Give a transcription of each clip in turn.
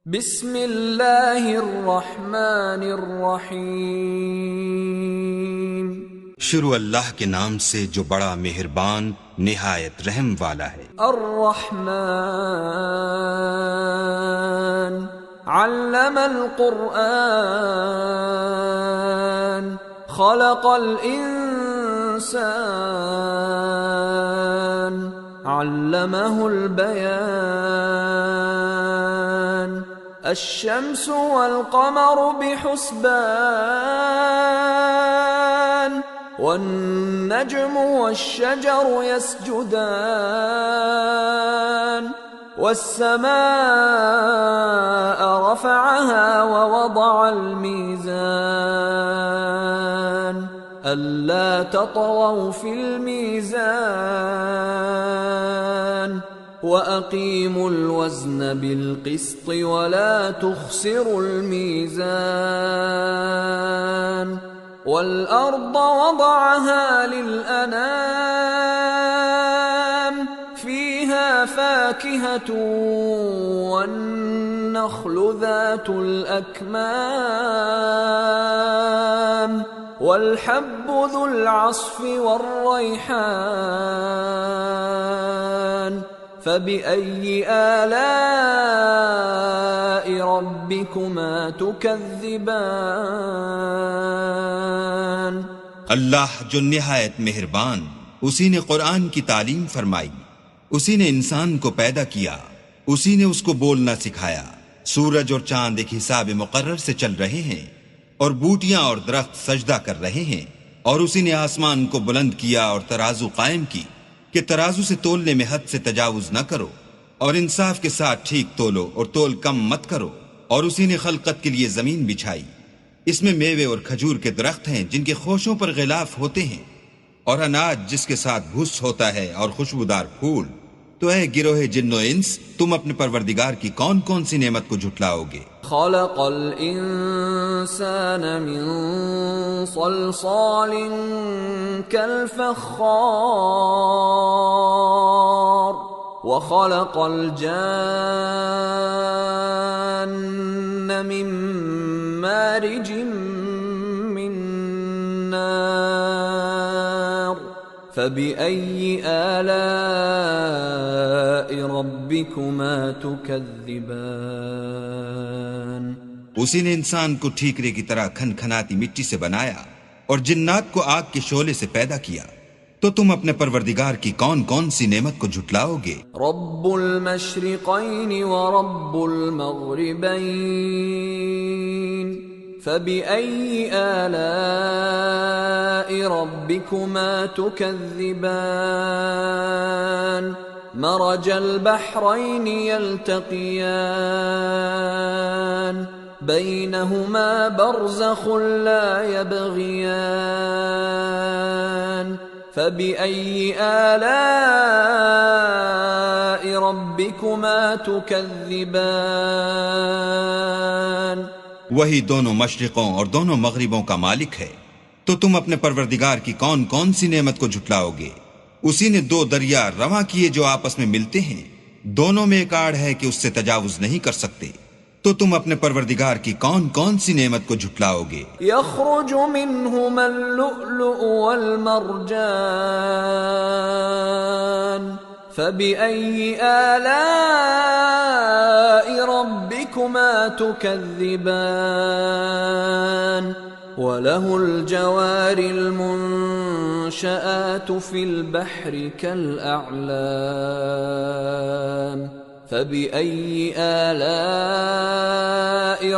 बिस्मिल्लाहिर्रहमानिर्रहीम। शुरू अल्लाह के नाम से जो बड़ा मेहरबान निहायत रहम वाला है। अर्रहमान अल्लमल कुरआन खलक़ल इंसान अल्लमहुल बयान अश्शम्सु वल क़मरु बिहुस्बान वन्नज्मु वश्शजरु यस्जुदान वस्समाअ रफ़अहा ववضअल मीज़ान अल्ला ततग़ौ फ़िल मीज़ान वअक़ीमुल वज़्न बिलक़िस्ति वला तुख़सिरुल मीज़ान वल्अर्द वضعها लिलअनाम फ़ीहा फ़ाकिहतु वन्नख़्लु ज़ातुल अक्माम वल्हब्बु ज़ुल अस्फ़ि वर्रैहान फ़बिअय्यि आलाइ रब्बिकुमा तुकज़्ज़िबान। अल्लाह जो निहायत मेहरबान, उसी ने कुरान की तालीम फरमाई, उसी ने इंसान को पैदा किया, उसी ने उसको बोलना सिखाया। सूरज और चांद एक हिसाब मुकर्रर से चल रहे हैं और बूटियां और दरख्त सजदा कर रहे हैं। और उसी ने आसमान को बुलंद किया और तराजू कायम की कि तराजू से तोलने में हद से तजावुज न करो और इंसाफ के साथ ठीक तोलो और तोल कम मत करो। और उसी ने खलकत के लिए जमीन बिछाई, इसमें मेवे और खजूर के दरख्त हैं जिनके खोशों पर गिलाफ होते हैं और अनाज जिसके साथ भुस होता है और खुशबूदार फूल। तो है गिरोहे जिन्नो इंस, तुम अपने परवरदिगार की कौन कौन सी नेमत को झुटलाओगे। खलक़ल इंसान मिन सलसालिन कल फ़ख़्ख़ार व खलक़ल जान्न मिन मारिजिन मिन नार फ़बिअय्यि आलाइ रब्बिकुमा तुकज़्ज़िबान। उसी ने इंसान को ठीकरे की तरह खनखनाती मिट्टी से बनाया और जिन्नात को आग के शोले से पैदा किया। तो तुम अपने परवरदिगार की कौन कौन सी नेमत को झुटलाओगे। रब्बुल मशरिक़ैनि व रब्बुल मग़रिबैन फ़बिअय्यि आलाइ रब्बिकुमा तुकज़्ज़िबान। मरजल बहरैनि यल्तक़ियान बैनहुमा बरज़ख़ुन ला यबग़ियान फ़बिअय्यि आलाइ रब्बिकुमा तुकज़्ज़िबान। वही दोनों मशरिकों और दोनों मगरिबों का मालिक है। तो तुम अपने परवरदिगार की कौन कौन सी नेमत को झुटलाओगे। उसी ने दो दरिया रवा किए जो आपस में मिलते हैं, दोनों में एक आड़ है कि उससे तजावुज नहीं कर सकते। तो तुम अपने परवरदिगार की कौन कौन सी नेमत को झुटलाओगे। यख़्रुजु मिन्हुमल लुअ्लुअु वल मरजान फ़बिअय्यि आलाइ रब्बिकुमा तुकज़्ज़िबान। वलहुल जवारिल मुनशआतु फ़िल बहरि कल्अअलाम फ़बिअय्यि आलाइ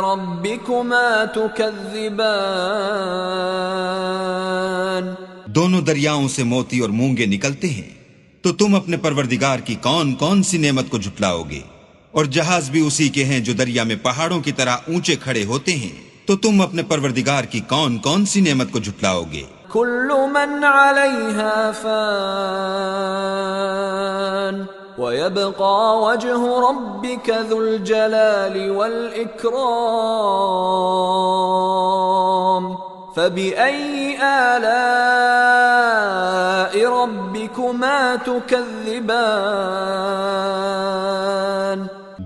रब्बिकुमा तुकज़्ज़िबान। दोनों दरियाओं से मोती और मूंगे निकलते हैं। तो तुम अपने परवरदिगार की कौन कौन सी नेमत को झुटलाओगे। और जहाज भी उसी के हैं जो दरिया में पहाड़ों की तरह ऊंचे खड़े होते हैं। तो तुम अपने परवरदिगार की कौन कौन सी नेमत को झुटलाओगे। कुल्लु मन अलैहा फ़ान वयब्क़ा वज्हु रब्बिका ज़ुल जलालि वल इक्राम फ़बिअय्यि आलाइ रब्बिकुमा तुकज़्ज़िबान।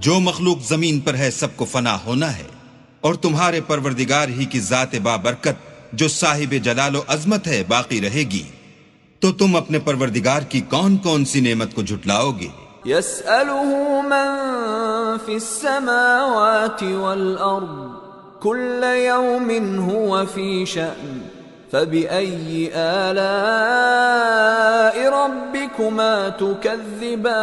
जो मखलूक जमीन पर है सबको फना होना है, और तुम्हारे परवरदिगार ही की जात बाबरकत जो साहिब जलालो अजमत है बाकी रहेगी। तो तुम अपने परवरदिगार की कौन कौन सी नेमत को झुटलाओगे? यसअलुहु मन फिस समावाति वल अर्द कुल्ल यौमिन हुवा फी शअन फबिअय्यि आलाइ रब्बिकुमा तुकज़्ज़िबान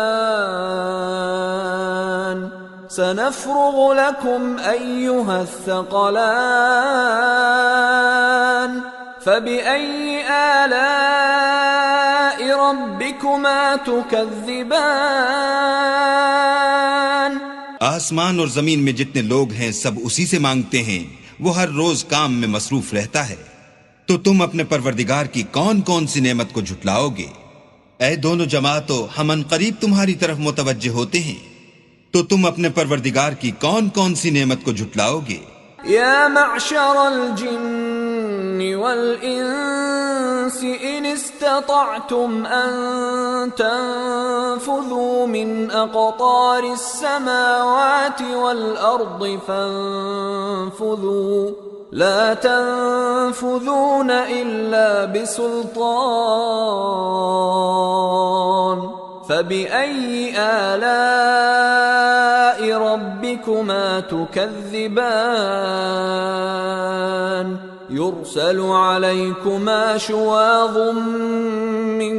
सनफ़्रुगु लकुम अय्युहस्सक़लान फबिअय्यि आलाइ रब्बिकुमा तुकज़्ज़िबान। आसमान और जमीन में जितने लोग हैं सब उसी से मांगते हैं, वो हर रोज काम में मसरूफ रहता है। तो तुम अपने परवरदिगार की कौन कौन सी नेमत को झुटलाओगे? ऐ दोनों जमातों, हम अनकरीब तुम्हारी तरफ मुतवज्जे होते हैं, तो तुम अपने परवरदिगार की कौन कौन सी नेमत को झुटलाओगे? या मअशरल जिन्नि वल इंसि इन इस्ततअतुम अन तंफुज़ू मिन अक़तारिस समावाति वल अर्दि फंफुज़ू ला तंफुज़ून इल्ला बिसुल्तान फबिअय्यि आलाइ रब्बिकुमा तुकज़्ज़िबान युरसलु अलैकुमा शुवाज़ुम मिन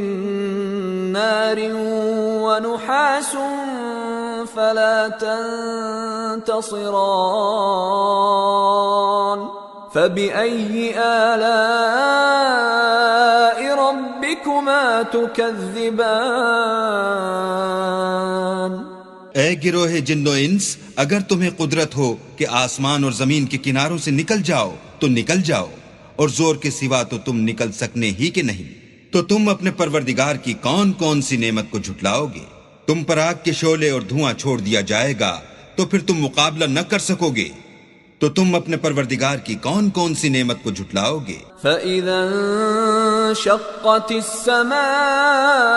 नारिन व नुहासुन फला तंतसिरान फबिअय्यि आलाइ रब्बिकुमा तुकज़्ज़िबान। ऐ गिरोहे जिन्नो इंस, अगर तुम्हें कुदरत हो कि आसमान और जमीन के किनारों से निकल जाओ तो निकल जाओ, और जोर के सिवा तो तुम निकल सकने ही के नहीं। तो तुम अपने परवरदिगार की कौन कौन सी नेमत को झुटलाओगे? तुम पर आग के शोले और धुआं छोड़ दिया जाएगा तो फिर तुम मुकाबला न कर सकोगे। तो तुम अपने परवरदिगार की कौन कौन सी नेमत को झुटलाओगे? फ़इज़ा इंशक़्क़तिस समाउ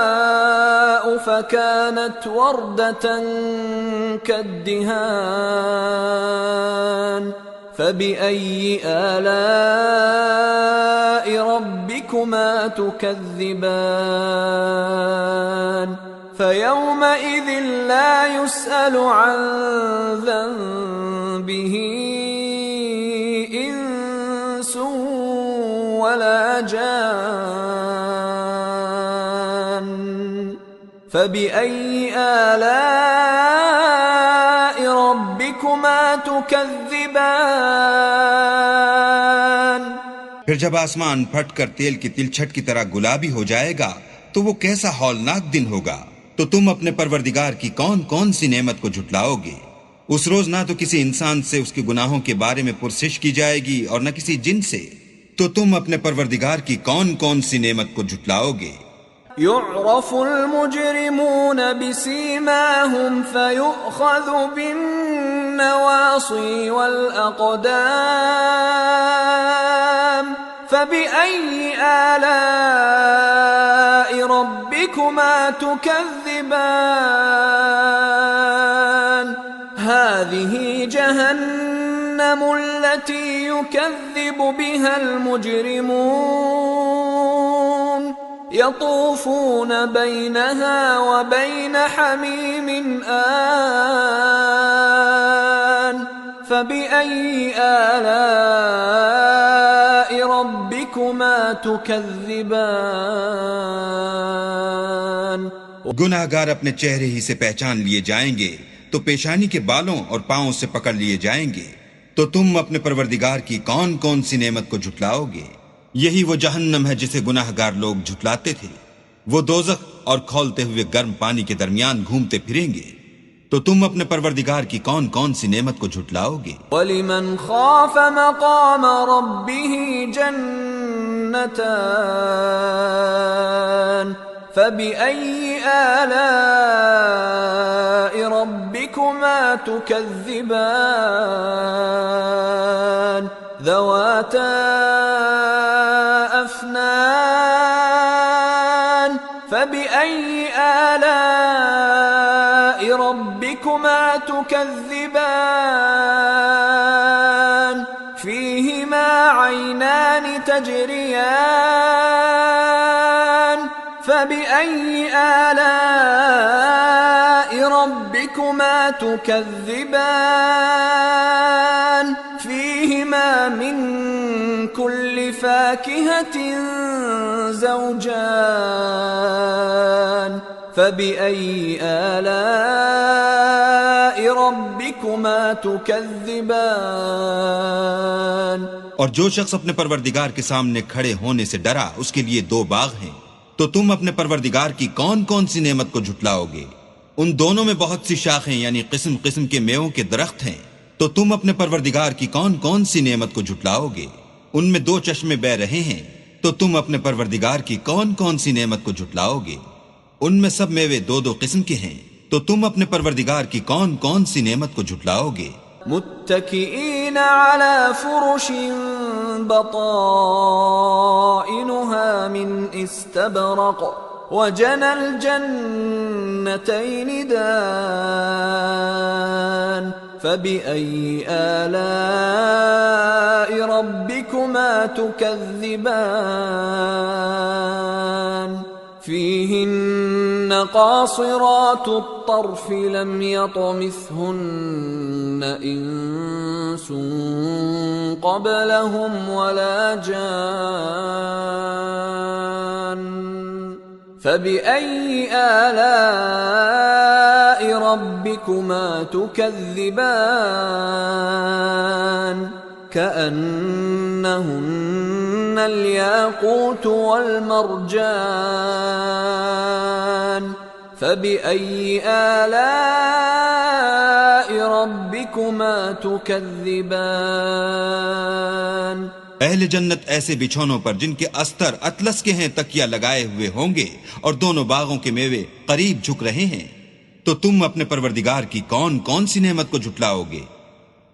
फ़कानत वर्दतन कद्दिहान फ़बिअय्यि आलाइ रब्बिकुमा तुकज़्ज़िबान फ़यौमइज़िन ला युस्अलु अन ज़ंबिही इंसुन वला जान फबिअय्यि आलाइ रब्बिकुमा तुकज़्ज़िबान। फिर जब आसमान फटकर तेल की तिलछट की तरह गुलाबी हो जाएगा तो वो कैसा हौलनाक दिन होगा। तो तुम अपने परवरदिगार की कौन कौन सी नेमत को झुटलाओगे? उस रोज ना तो किसी इंसान से उसके गुनाहों के बारे में पुरसिश की जाएगी और न किसी जिन से। तो तुम अपने परवरदिगार की कौन कौन सी नेमत को झुटलाओगे? युअरफुल मुजरिमून बिसीमाहुम फयुअख़ज़ु बिन्नवासी वल अक़दाम फबिअय्यि आलाइ रब्बिकुमा तुकज़्ज़िबान हाज़िही जहन्नम अल्लती युकज़्ज़िबु बिहल मुजरिमून यतूफ़ून बैनहा व बैन हमीमिन आन फबिअय्यि आलाइ रब्बिकुमा तुकज़्ज़िबान। गुनाहगार अपने चेहरे ही से पहचान लिए जाएंगे तो पेशानी के बालों और पांवों से पकड़ लिए जाएंगे। तो तुम अपने परवरदिगार की कौन कौन सी नेमत को झुटलाओगे? यही वो जहन्नम है जिसे गुनाहगार लोग झुटलाते थे। वो दोज़ख और खौलते हुए गर्म पानी के दरमियान घूमते फिरेंगे। तो तुम अपने परवरदिगार की कौन कौन सी नेमत को झुटलाओगे? वलिमन खाफ़ मक़ाम रब्बिही जन्नतान फबिअय्यि आलाइ रब्बिकुमा तुकज़्ज़िबान ذواتا أفنان فبأي آلاء ربكما تكذبان। تجريان فبأي آلاء ربكما تكذبان فيهما من كل فاكهة زوجان فبأي آلاء ربكما تكذبان और जो शख्स अपने परवरदिगार के सामने खड़े होने से डरा उसके लिए दो बाग हैं, तो तुम अपने परवरदिगार की कौन कौन सी नेमत को झुटलाओगे? उन दोनों में बहुत सी शाखें यानी किस्म किस्म के मेवों के दरख्त हैं, तो तुम अपने परवरदिगार की कौन कौन सी नेमत को झुटलाओगे? उनमें दो चश्मे बह रहे हैं, तो तुम अपने परवरदिगार की कौन कौन सी नेमत को झुटलाओगे? उनमें सब मेवे दो दो किस्म के हैं, तो तुम अपने परवरदिगार की कौन कौन सी नेमत को झुटलाओगे? मुत्तकीन अला फुरुशिन बताइनुहा मिन इस्तबरक वजनल जन्नतैन दान फबिअय्यि आलाइ रब्बिकुमा तुकज़्ज़िबान فيهن قاصرات الطرف لم يطمثهن إنس قبلهم ولا جان فبأي آلاء ربكما تكذبان كأنهن الياقوت والمرجان فبأي آلاء ربكما تكذبان अहले जन्नत ऐसे बिछौनों पर जिनके अस्तर अतलस के हैं तकिया लगाए हुए होंगे और दोनों बागों के मेवे करीब झुक रहे हैं, तो तुम अपने परवरदिगार की कौन कौन सी नेमत को झुटलाओगे?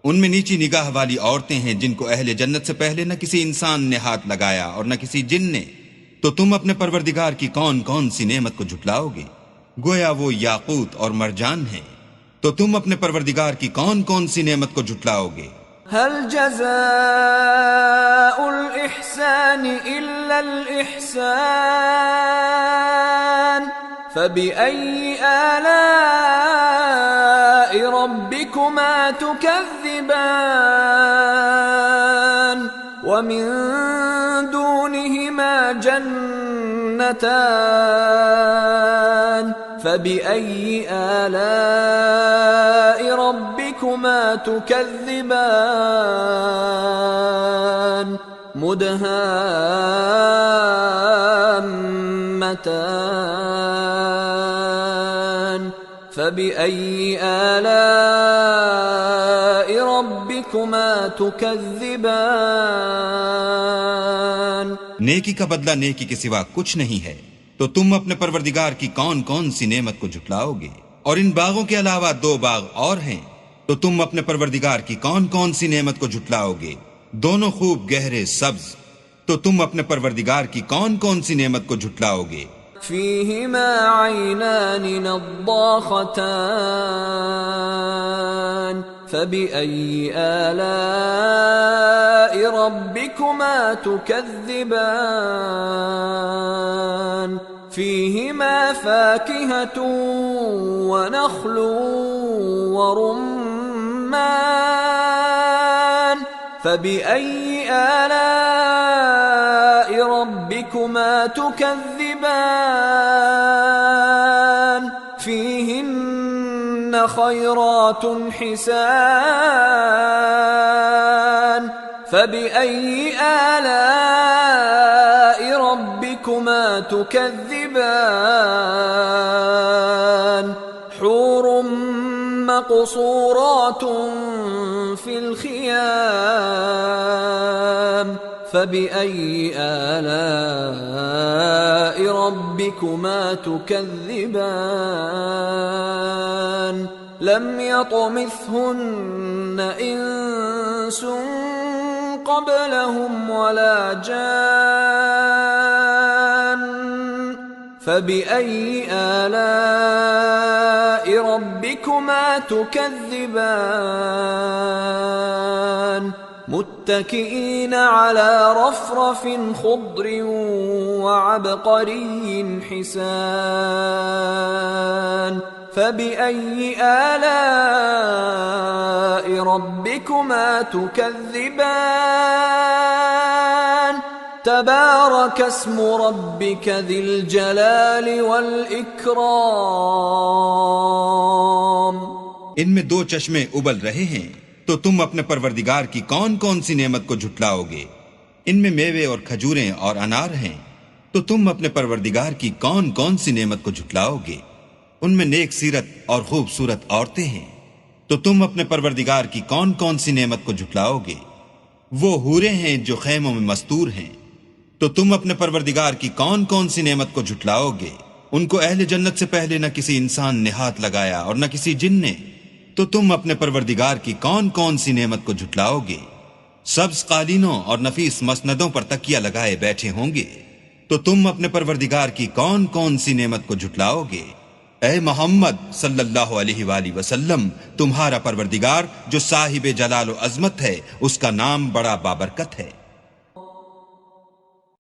उनमें नीची निगाह वाली औरतें हैं जिनको अहले जन्नत से पहले न किसी इंसान ने हाथ लगाया और न किसी जिन ने, तो तुम अपने परवरदिगार की कौन कौन सी नेमत को झुटलाओगे? गोया वो याकूत और मरजान हैं, तो तुम अपने परवरदिगार की कौन कौन सी नेमत को झुटलाओगे? हल जज़ाउल इहसान इल्लल इहसान फबिअय्यि आलाइ रब्बिकुमा तुकज़्ज़िबान वमिन दूनिहिमा जन्नतान फबिअय्यि आलाइ रब्बिकुमा तुकज़्ज़िबान मुदहाम्मतान फबिअय्यि आलाइ रब्बिकुमा तुकज़्ज़िबान नेकी का बदला नेकी के सिवा कुछ नहीं है, तो तुम अपने परवरदिगार की कौन कौन सी नेमत को झुटलाओगे? और इन बागों के अलावा दो बाग और हैं, तो तुम अपने परवरदिगार की कौन कौन सी नेमत को झुटलाओगे? दोनों खूब गहरे सब्ज, तो तुम अपने परवरदिगार की कौन कौन सी नेमत को झुटलाओगे? फीहिमा ऐनान नद्दाखतान फबिअय्यि आलाइ रब्बिकुमा तुकज़्ज़िबान फीहिमा फाकिहतुन वनख्लुन वरुम्मान फबिअय्यि आलाइ रब्बिकुमा तुकज़्ज़िबान फीहिन्न खैरातुन हिसान फबिअय्यि आलाइ रब्बिकुमा तुकज़्ज़िबान हूरुम मक़सूरातुन फिल खियाम फबिअय्यि आलाइ रब्बिकुमा तुकज़्ज़िबान लम यतमिथहुन्न इंसुन क़ब्लहुम वला जान फबिअय्यि आलाइ रब्बिकुमा तुकज़्ज़िबान मुत्तकीन अला रफ़रफ़िन खुद्रिन व अबक़रिय्यिन हिसान फबिअय्यि आलाइ रब्बिकुमा तुकज़्ज़िबान तबारक अस्मु रब्बिक ज़िल जलालि वल इकराम। इनमें दो चश्मे उबल रहे हैं, तो तुम अपने परवरदिगार की कौन कौन सी नेमत को झुटलाओगे? इनमें मेवे और खजूरें और अनार हैं, तो तुम अपने परवरदिगार की कौन कौन सी नेमत को झुटलाओगे? उनमें नेक सीरत और खूबसूरत औरतें हैं, तो तुम अपने परवरदिगार की कौन कौन सी नेमत को झुटलाओगे? वो हूरें हैं जो खैमों में मस्तूर हैं, तो तुम अपने परवरदिगार की कौन कौन सी नेमत को झुटलाओगे? उनको अहले जन्नत से पहले न किसी इंसान ने हाथ लगाया और न किसी जिन ने, तो तुम अपने परवरदिगार की कौन कौन सी नेमत को झुटलाओगे? सब्ज कालीनों और नफीस मसनदों पर तकिया लगाए बैठे होंगे, तो तुम अपने परवरदिगार की कौन कौन सी नेमत को झुटलाओगे? ऐ मोहम्मद सल्लल्लाहु अलैहि वसल्लम, तुम्हारा परवरदिगार जो साहिब जलाल व अजमत है, उसका नाम बड़ा बाबरकत है।